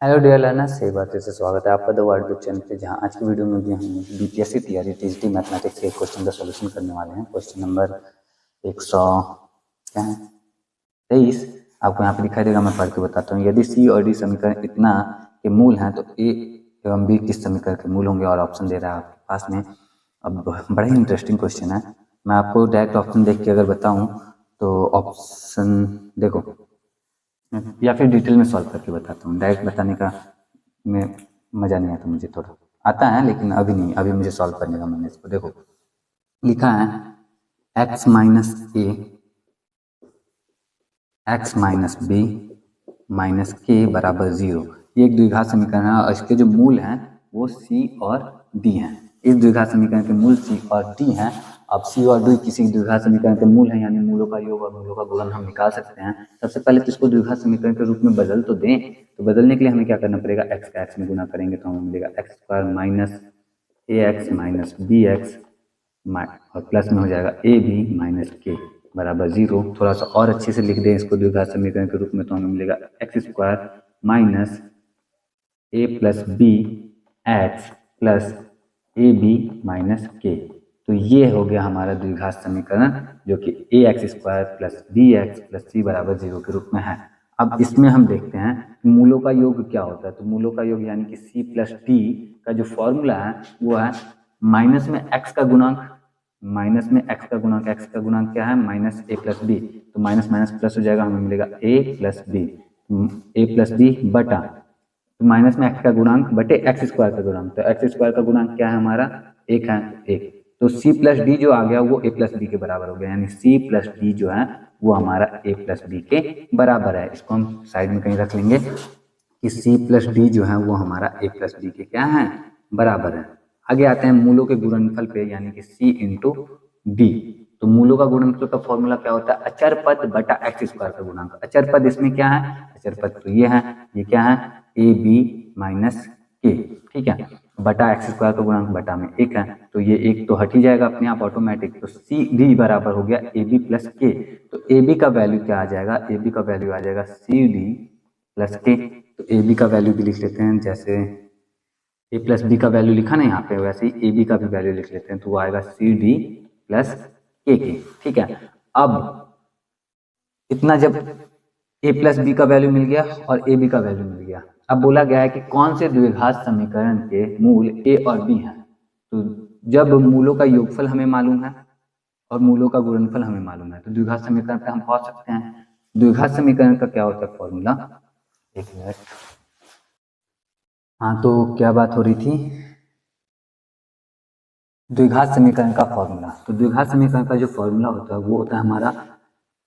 Hello dear learners, सही बात से स्वागत है आपका द वर्ड बुक चैनल पे, जहां आज की वीडियो में भी हम बीपीएससी तैयारी टीजीटी मैथमेटिक्स के क्वेश्चन का सॉल्यूशन करने वाले हैं। क्वेश्चन नंबर 123 आपको यहाँ पे दिखाई देगा। मैं पढ़ के बताता हूँ। यदि सी और डी समीकरण इतना के मूल हैं तो ए एवं बी किस समीकरण के मूल होंगे, और ऑप्शन दे रहा है आपके पास में। अब बड़ा ही इंटरेस्टिंग क्वेश्चन है। मैं आपको डायरेक्ट ऑप्शन देख के अगर बताऊँ तो ऑप्शन देखो, या फिर डिटेल में सॉल्व करके बताता हूँ। डायरेक्ट बताने का में मज़ा नहीं आता, मुझे थोड़ा आता है लेकिन अभी नहीं, अभी मुझे सॉल्व करने का मन है। इसको देखो, लिखा है x माइनस ए एक्स माइनस बी माइनस के बराबर 0। ये एक द्विघात समीकरण है और इसके जो मूल हैं वो c और d हैं। इस द्विघात समीकरण के मूल c और d हैं। अब c और d किसी द्विघात समीकरण के मूल हैं, यानी मूलों का योग और मूलों का गुणन हम निकाल सकते हैं। सबसे पहले तो इसको द्विघात समीकरण के रूप में बदल तो दें। तो बदलने के लिए हमें क्या करना पड़ेगा, x का x में गुना करेंगे तो हमें मिलेगा एक्स स्क्वायर माइनस ए एक्स माइनस बी एक्स और प्लस में हो जाएगा ए बी माइनस के बराबर 0। थोड़ा सा और अच्छे से लिख दें इसको द्विघात समीकरण के रूप में तो हमें मिलेगा x square minus a plus B x plus a b minus k. तो ये हो गया हमारा द्विघात समीकरण, जो कि A X square plus B x plus C बराबर 0 के रूप में है। अब इसमें हम देखते हैं मूलों का योग क्या होता है। तो मूलों का योग यानी कि सी प्लस डी का जो फॉर्मूला है वो है माइनस में एक्स का गुणांक, माइनस में एक्स का गुणांक, एक्स का गुणांक क्या है माइनस ए प्लस बी। तो माइनस माइनस प्लस हो जाएगा, हमें मिलेगा ए प्लस बी, ए प्लस बी बटा तो माइनस में एक्स का गुणांक बटे एक्स स्क्वायर का गुणांक। तो एक्स स्क्वायर का गुणांक क्या है हमारा, एक है, एक। तो सी प्लस डी जो आ गया वो ए प्लस बी के बराबर हो गया, यानी सी प्लस डी जो है वो हमारा ए प्लस बी के बराबर है। इसको हम साइड में कहीं रख लेंगे कि सी प्लस डी जो है वो हमारा ए प्लस बी के क्या है, बराबर है। आगे आते हैं मूलों के गुणनफल पे, यानी कि सी इंटू डी। तो मूलों का गुणनफल का फॉर्मूला क्या होता है, अचर पद बटा एक्स स्क्वायर का गुणांक। अचर पद इसमें क्या है, अचर पद तो ये है, ये क्या है ए बी माइनस के, ठीक है, बटा एक्स स्क्वायर का गुणांक बटा में एक है। तो ये एक तो हट ही जाएगा अपने आप ऑटोमेटिक। तो सी डी बराबर हो गया ए बी प्लस के। तो ए बी का वैल्यू क्या आ जाएगा, ए बी का वैल्यू आ जाएगा सी डी प्लस के। तो ए बी का वैल्यू भी लिख लेते हैं, जैसे ए प्लस बी का वैल्यू लिखा ना यहाँ पे, वैसे ही ए बी का भी वैल्यू लिख लेते हैं। तो वो आएगा सी डी प्लस के, ठीक है। अब इतना जब ए प्लस बी का वैल्यू मिल गया और ए बी का वैल्यू मिल गया, अब बोला गया है कि कौन से द्विघात समीकरण के मूल ए और बी हैं। तो जब मूलों का योगफल हमें मालूम है और मूलों का गुणनफल हमें मालूम है तो द्विघात समीकरण पे हम पहुंच सकते हैं। द्विघात समीकरण का क्या होता है फॉर्मूला, एक मिनट। हाँ, तो क्या बात हो रही थी, द्विघात समीकरण का फॉर्मूला। तो द्विघात समीकरण का जो फॉर्मूला होता है वो होता है हमारा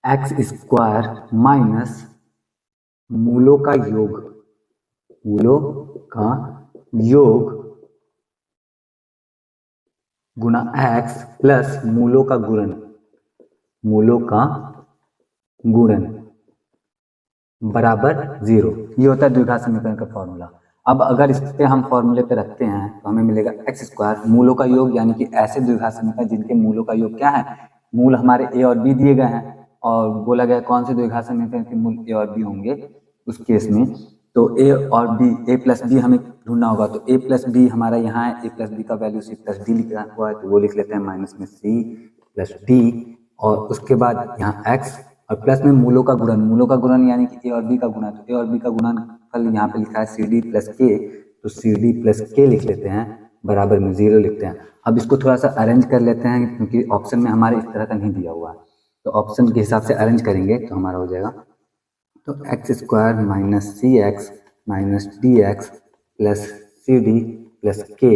एक्स स्क्वायर माइनस मूलों का योग, मूलों का योग गुना एक्स प्लस मूलों का गुणन, मूलों का गुणन बराबर 0। ये होता है द्विघात समीकरण का फॉर्मूला। अब अगर इस पे हम फॉर्मूले पे रखते हैं तो हमें मिलेगा एक्स स्क्वायर मूलों का योग, यानी कि ऐसे द्विघात समीकरण जिनके मूलों का योग क्या है, मूल हमारे ए और बी दिए गए हैं और बोला गया कौन से द्विघात समीकरण के मूल ए और बी होंगे उस केस में। तो ए और बी, ए प्लस बी हमें ढूंढना होगा। तो ए प्लस बी हमारा यहाँ है, ए प्लस बी का वैल्यू सी प्लस डी लिखा हुआ है तो वो लिख लेते हैं माइनस में सी प्लस डी, और उसके बाद यहाँ एक्स और प्लस में मूलों का गुणन, मूलों का गुणन यानी कि ए और बी का गुणा। तो ए और बी का गुणनफल यहाँ पे लिखा है सी डी प्लस के, तो सी डी प्लस के लिख लेते हैं, बराबर में 0 लिखते हैं। अब इसको थोड़ा सा अरेंज कर लेते हैं क्योंकि ऑप्शन में हमारे इस तरह का नहीं दिया हुआ है, तो ऑप्शन के हिसाब से अरेंज करेंगे तो हमारा हो जाएगा। तो X square minus C X minus D X plus C D plus के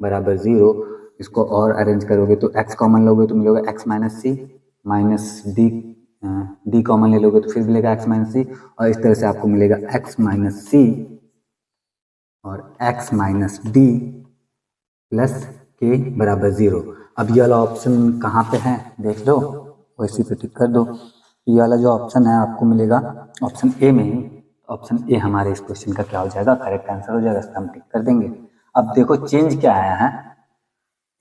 बराबर 0। इसको और अरेंज करोगे तो एक्स कॉमन लोगे तो मिलेगा एक्स माइनस सी माइनस डी, डी कॉमन ले लोगे तो फिर मिलेगा एक्स माइनस सी, और इस तरह से आपको मिलेगा एक्स माइनस सी और एक्स माइनस डी प्लस के बराबर 0। अब ये वाला ऑप्शन कहाँ पे है देख लो, वैसे पे टिक कर दो। ये वाला जो ऑप्शन है आपको मिलेगा ऑप्शन ए में ही। ऑप्शन ए हमारे इस क्वेश्चन का क्या हो जाएगा, करेक्ट आंसर हो जाएगा, इसका हम टिक कर देंगे। अब देखो चेंज क्या आया है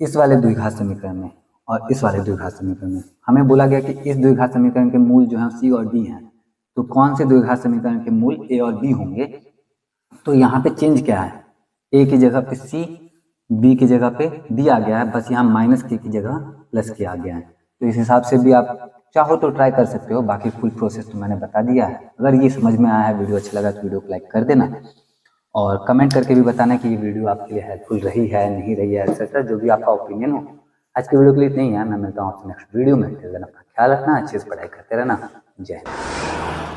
इस वाले द्विघात समीकरण में और इस वाले द्विघात समीकरण में। हमें बोला गया कि इस द्विघात समीकरण के मूल जो है सी और डी हैं। तो कौन से द्विघात समीकरण के मूल ए और बी होंगे, तो यहाँ पे चेंज क्या है, ए की जगह पे सी, बी की जगह पे डी आ गया है, बस यहाँ माइनस के की जगह प्लस के आ गया है। तो इस हिसाब से भी आप चाहो तो ट्राई कर सकते हो, बाकी फुल प्रोसेस तो मैंने बता दिया है। अगर ये समझ में आया है, वीडियो अच्छा लगा तो वीडियो को लाइक कर देना और कमेंट करके भी बताना कि ये वीडियो आपके लिए हेल्पफुल रही है, नहीं रही है, एक्सेट्रा जो भी आपका ओपिनियन हो। आज के वीडियो के लिए इतना ही है, मैं मिलता हूँ आपसे नेक्स्ट वीडियो में। अपना ख्याल रखना, अच्छे से पढ़ाई करते रहना। जय हिंद।